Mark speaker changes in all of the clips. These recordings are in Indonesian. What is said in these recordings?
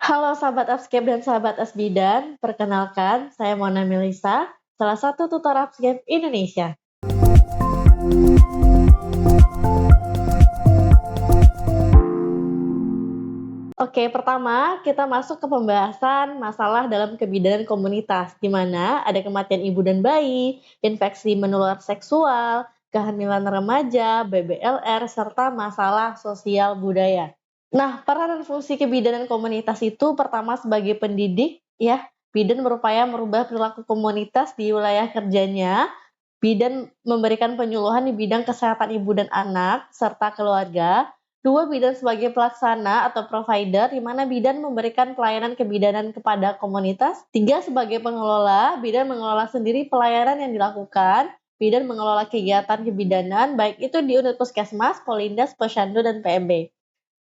Speaker 1: Halo sahabat Upscape dan sahabat Asbidan, perkenalkan saya Mona Melisa, salah satu tutor Upscape Indonesia. Oke, pertama kita masuk ke pembahasan masalah dalam kebidanan komunitas, di mana ada kematian ibu dan bayi, infeksi menular seksual, kehamilan remaja, BBLR, serta masalah sosial budaya. Nah, peran dan fungsi kebidanan komunitas itu pertama sebagai pendidik, ya, bidan berupaya merubah perilaku komunitas di wilayah kerjanya. Bidan memberikan penyuluhan di bidang kesehatan ibu dan anak, serta keluarga. Dua, bidan sebagai pelaksana atau provider, di mana bidan memberikan pelayanan kebidanan kepada komunitas. Tiga, sebagai pengelola, bidan mengelola sendiri pelayanan yang dilakukan. Bidan mengelola kegiatan kebidanan, baik itu di unit puskesmas, polindes, posyandu, dan PMB.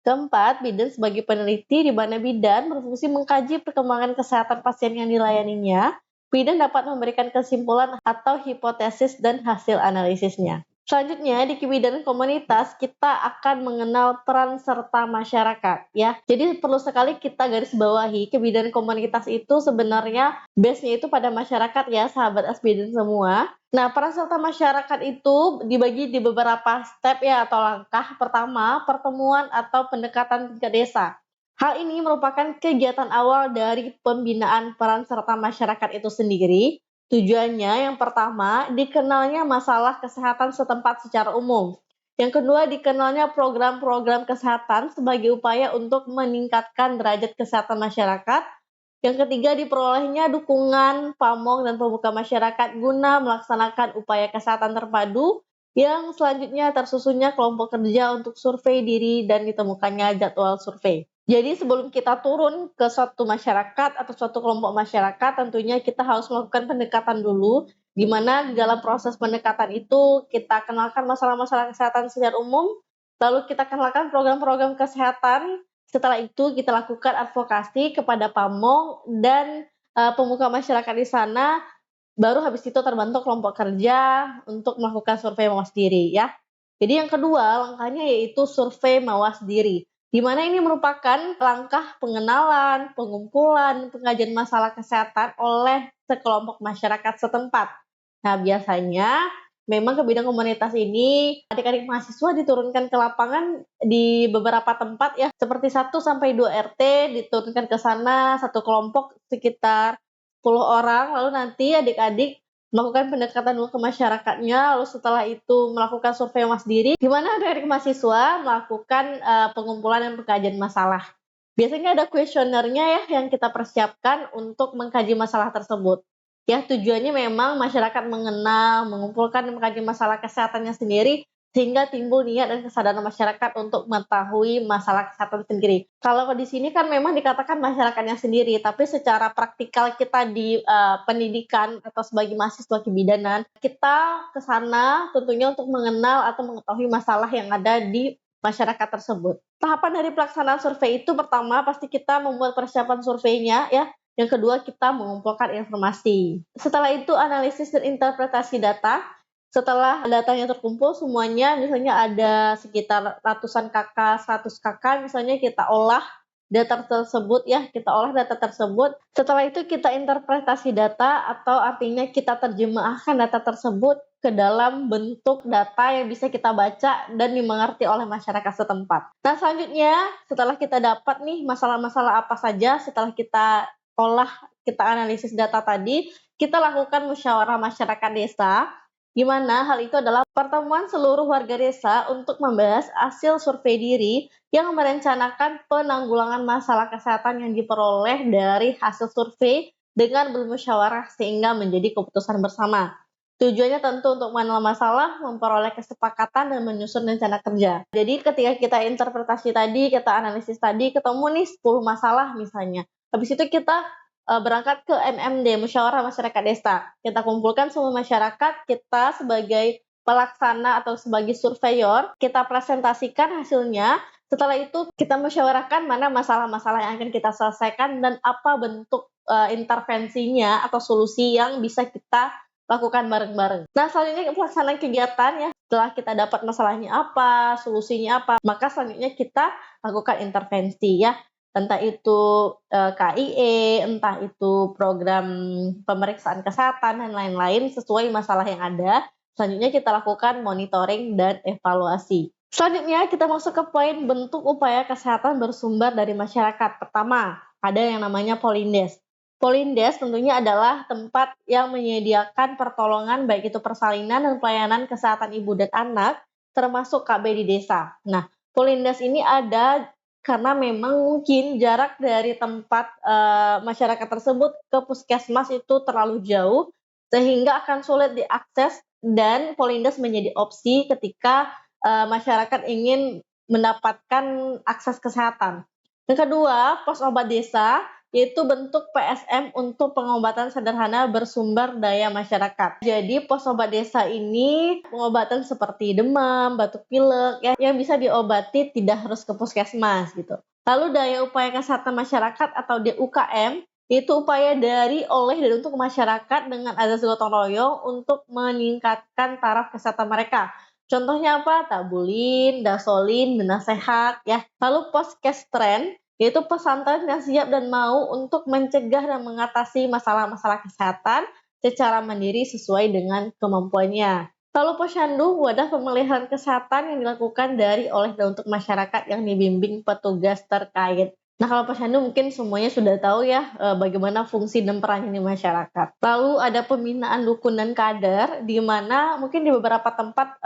Speaker 1: Keempat, bidan sebagai peneliti, di mana bidan berfungsi mengkaji perkembangan kesehatan pasien yang dilayaninya. Bidan dapat memberikan kesimpulan atau hipotesis dan hasil analisisnya. Selanjutnya, di kebidanan komunitas, kita akan mengenal peran serta masyarakat, ya. Jadi perlu sekali kita garis bawahi, kebidanan komunitas itu sebenarnya base-nya itu pada masyarakat ya, sahabat Asbidan semua. Nah, peran serta masyarakat itu dibagi di beberapa step ya atau langkah. Pertama, pertemuan atau pendekatan tingkat desa. Hal ini merupakan kegiatan awal dari pembinaan peran serta masyarakat itu sendiri. Tujuannya yang pertama, dikenalnya masalah kesehatan setempat secara umum. Yang kedua, dikenalnya program-program kesehatan sebagai upaya untuk meningkatkan derajat kesehatan masyarakat. Yang ketiga, diperolehnya dukungan pamong dan pemuka masyarakat guna melaksanakan upaya kesehatan terpadu. Yang selanjutnya, tersusunnya kelompok kerja untuk survei diri dan ditemukannya jadwal survei. Jadi sebelum kita turun ke suatu masyarakat atau suatu kelompok masyarakat, tentunya kita harus melakukan pendekatan dulu, di mana dalam proses pendekatan itu kita kenalkan masalah-masalah kesehatan secara umum, lalu kita kenalkan program-program kesehatan. Setelah itu kita lakukan advokasi kepada pamong dan pemuka masyarakat di sana, baru habis itu terbentuk kelompok kerja untuk melakukan survei mawas diri ya. Jadi yang kedua langkahnya yaitu survei mawas diri, di mana ini merupakan langkah pengenalan, pengumpulan, pengajian masalah kesehatan oleh sekelompok masyarakat setempat. Nah, biasanya memang ke bidang komunitas ini adik-adik mahasiswa diturunkan ke lapangan di beberapa tempat ya, seperti 1 sampai 2 RT diturunkan ke sana, satu kelompok sekitar 10 orang, lalu nanti adik-adik melakukan pendekatan dulu ke masyarakatnya, lalu setelah itu melakukan survei mawas diri, di mana adik-adik mahasiswa melakukan pengumpulan dan pengkajian masalah. Biasanya ada kuesionernya ya yang kita persiapkan untuk mengkaji masalah tersebut. Ya, tujuannya memang masyarakat mengenal, mengumpulkan dan mengkaji masalah kesehatannya sendiri, sehingga timbul niat dan kesadaran masyarakat untuk mengetahui masalah kesehatan sendiri. Kalau di sini kan memang dikatakan masyarakatnya sendiri, tapi secara praktikal kita di pendidikan atau sebagai mahasiswa kebidanan, kita ke sana tentunya untuk mengenal atau mengetahui masalah yang ada di masyarakat tersebut. Tahapan dari pelaksanaan survei itu pertama pasti kita membuat persiapan surveinya ya. Yang kedua kita mengumpulkan informasi. Setelah itu analisis dan interpretasi data. Setelah datanya terkumpul semuanya, misalnya ada sekitar ratusan kakak, 100 kakak, misalnya kita olah data tersebut ya, kita olah data tersebut. Setelah itu kita interpretasi data atau artinya kita terjemahkan data tersebut ke dalam bentuk data yang bisa kita baca dan dimengerti oleh masyarakat setempat. Nah, selanjutnya setelah kita dapat nih masalah-masalah apa saja setelah kita olah, kita analisis data tadi, kita lakukan musyawarah masyarakat desa, di mana hal itu adalah pertemuan seluruh warga desa untuk membahas hasil survei diri yang merencanakan penanggulangan masalah kesehatan yang diperoleh dari hasil survei dengan bermusyawarah sehingga menjadi keputusan bersama. Tujuannya tentu untuk mengenal masalah, memperoleh kesepakatan, dan menyusun rencana kerja. Jadi ketika kita interpretasi tadi, kita analisis tadi, ketemu nih 10 masalah misalnya. Habis itu kita berangkat ke MMD, Musyawarah Masyarakat Desa. Kita kumpulkan semua masyarakat, kita sebagai pelaksana atau sebagai surveyor, kita presentasikan hasilnya. Setelah itu kita musyawarahkan mana masalah-masalah yang akan kita selesaikan dan apa bentuk intervensinya atau solusi yang bisa kita lakukan bareng-bareng. Nah, selanjutnya pelaksanaan kegiatan ya. Setelah kita dapat masalahnya apa, solusinya apa, maka selanjutnya kita lakukan intervensi ya. entah itu KIE, entah itu program pemeriksaan kesehatan dan lain-lain sesuai masalah yang ada. Selanjutnya kita lakukan monitoring dan evaluasi. Selanjutnya kita masuk ke poin bentuk upaya kesehatan bersumber dari masyarakat. Pertama, ada yang namanya Polindes. Polindes tentunya adalah tempat yang menyediakan pertolongan baik itu persalinan dan pelayanan kesehatan ibu dan anak, termasuk KB di desa. Nah, Polindes ini ada karena memang mungkin jarak dari tempat masyarakat tersebut ke puskesmas itu terlalu jauh, sehingga akan sulit diakses dan Polindes menjadi opsi ketika masyarakat ingin mendapatkan akses kesehatan. Yang kedua, pos obat desa yaitu bentuk PSM untuk pengobatan sederhana bersumber daya masyarakat. Jadi pos obat desa ini pengobatan seperti demam, batuk pilek ya, yang bisa diobati tidak harus ke puskesmas gitu. Lalu daya upaya kesehatan masyarakat atau DUKM itu upaya dari, oleh, dan untuk masyarakat dengan azas gotong royong untuk meningkatkan taraf kesehatan mereka. Contohnya apa? Tabulin, Dasolin, Dana Sehat ya. Lalu Poskestren yaitu pesantren yang siap dan mau untuk mencegah dan mengatasi masalah-masalah kesehatan secara mandiri sesuai dengan kemampuannya. Lalu Posyandu, wadah pemeliharaan kesehatan yang dilakukan dari, oleh, dan untuk masyarakat yang dibimbing petugas terkait. Nah, kalau Posyandu mungkin semuanya sudah tahu ya bagaimana fungsi dan perannya di masyarakat. Lalu ada pembinaan dukun dan kader, di mana mungkin di beberapa tempat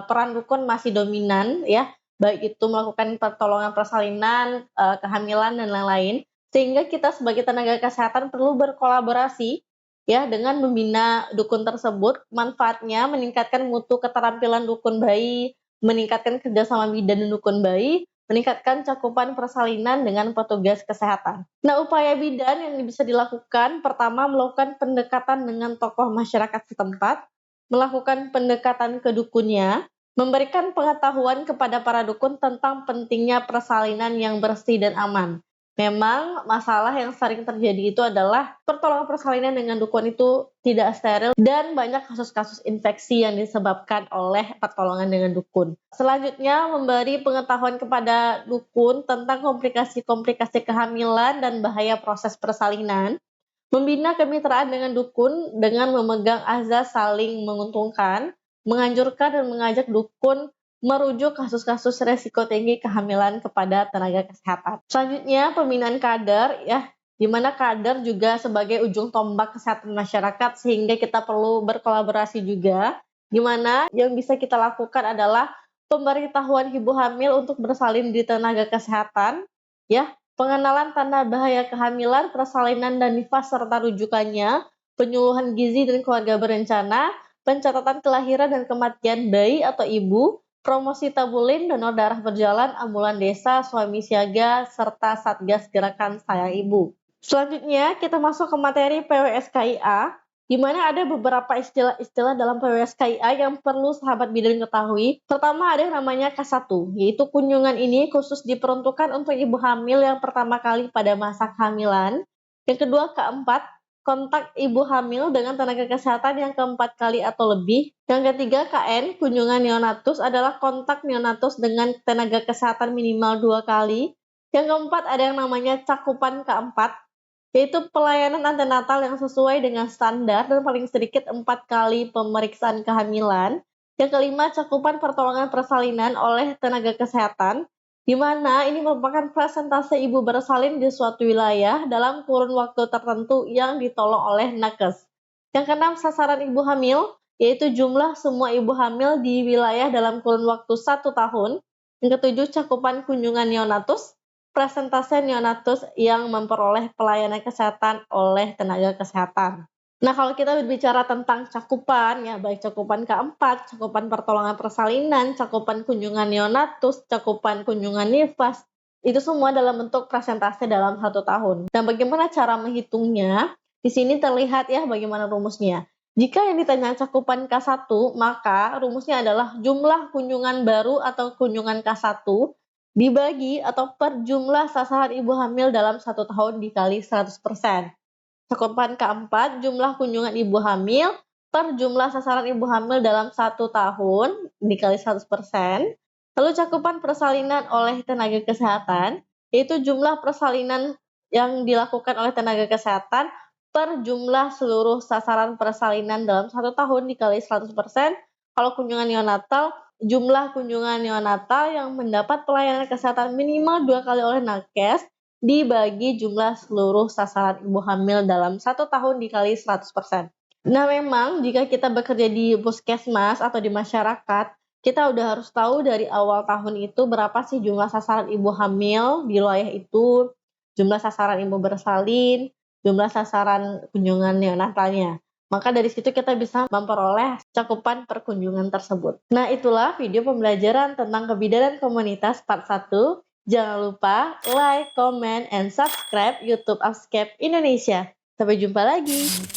Speaker 1: peran dukun masih dominan ya, baik itu melakukan pertolongan persalinan, kehamilan, dan lain-lain. Sehingga kita sebagai tenaga kesehatan perlu berkolaborasi ya dengan membina dukun tersebut. Manfaatnya meningkatkan mutu keterampilan dukun bayi, meningkatkan kerjasama bidan dan dukun bayi, meningkatkan cakupan persalinan dengan petugas kesehatan. Nah, upaya bidan yang bisa dilakukan, pertama melakukan pendekatan dengan tokoh masyarakat setempat, melakukan pendekatan ke dukunnya, memberikan pengetahuan kepada para dukun tentang pentingnya persalinan yang bersih dan aman. Memang masalah yang sering terjadi itu adalah pertolongan persalinan dengan dukun itu tidak steril dan banyak kasus-kasus infeksi yang disebabkan oleh pertolongan dengan dukun. Selanjutnya, memberi pengetahuan kepada dukun tentang komplikasi-komplikasi kehamilan dan bahaya proses persalinan. Membina kemitraan dengan dukun dengan memegang azas saling menguntungkan, menganjurkan dan mengajak dukun merujuk kasus-kasus resiko tinggi kehamilan kepada tenaga kesehatan. Selanjutnya, pembinaan kader ya, di mana kader juga sebagai ujung tombak kesehatan masyarakat sehingga kita perlu berkolaborasi juga, di mana yang bisa kita lakukan adalah pemberitahuan ibu hamil untuk bersalin di tenaga kesehatan, ya, pengenalan tanda bahaya kehamilan, persalinan dan nifas serta rujukannya, penyuluhan gizi dan keluarga berencana, pencatatan kelahiran dan kematian bayi atau ibu, promosi tabulin, donor darah berjalan, ambulan desa, suami siaga, serta satgas gerakan sayang ibu. Selanjutnya kita masuk ke materi PWSKIA, di mana ada beberapa istilah-istilah dalam PWSKIA yang perlu sahabat bidan ketahui. Pertama ada yang namanya K1, yaitu kunjungan ini khusus diperuntukkan untuk ibu hamil yang pertama kali pada masa kehamilan. Yang kedua K4, kontak ibu hamil dengan tenaga kesehatan yang keempat kali atau lebih. Yang ketiga, KN, kunjungan neonatus adalah kontak neonatus dengan tenaga kesehatan minimal 2 kali. Yang keempat, ada yang namanya cakupan keempat, yaitu pelayanan antenatal yang sesuai dengan standar dan paling sedikit 4 kali pemeriksaan kehamilan. Yang kelima, cakupan pertolongan persalinan oleh tenaga kesehatan, di mana ini merupakan presentase ibu bersalin di suatu wilayah dalam kurun waktu tertentu yang ditolong oleh nakes. Yang keenam, sasaran ibu hamil, yaitu jumlah semua ibu hamil di wilayah dalam kurun waktu 1 tahun. Yang ketujuh, cakupan kunjungan neonatus, presentase neonatus yang memperoleh pelayanan kesehatan oleh tenaga kesehatan. Nah, kalau kita berbicara tentang cakupan, ya baik cakupan keempat, cakupan pertolongan persalinan, cakupan kunjungan neonatus, cakupan kunjungan nifas, itu semua dalam bentuk presentase dalam 1 tahun. Nah, bagaimana cara menghitungnya? Di sini terlihat ya bagaimana rumusnya. Jika yang ditanya cakupan K1, maka rumusnya adalah jumlah kunjungan baru atau kunjungan K1 dibagi atau per jumlah sasaran ibu hamil dalam 1 tahun dikali 100%. Cakupan keempat, jumlah kunjungan ibu hamil per jumlah sasaran ibu hamil dalam 1 tahun dikali 100%. Lalu cakupan persalinan oleh tenaga kesehatan yaitu jumlah persalinan yang dilakukan oleh tenaga kesehatan per jumlah seluruh sasaran persalinan dalam 1 tahun dikali 100%. Kalau kunjungan neonatal, jumlah kunjungan neonatal yang mendapat pelayanan kesehatan minimal 2 kali oleh nakes dibagi jumlah seluruh sasaran ibu hamil dalam 1 tahun dikali 100%. Nah, memang jika kita bekerja di puskesmas atau di masyarakat, kita udah harus tahu dari awal tahun itu berapa sih jumlah sasaran ibu hamil di wilayah itu, jumlah sasaran ibu bersalin, jumlah sasaran kunjungan neonatalnya. Maka dari situ kita bisa memperoleh cakupan perkunjungan tersebut. Nah, itulah video pembelajaran tentang kebidanan komunitas part 1. Jangan lupa like, comment, and subscribe YouTube Upscape Indonesia. Sampai jumpa lagi.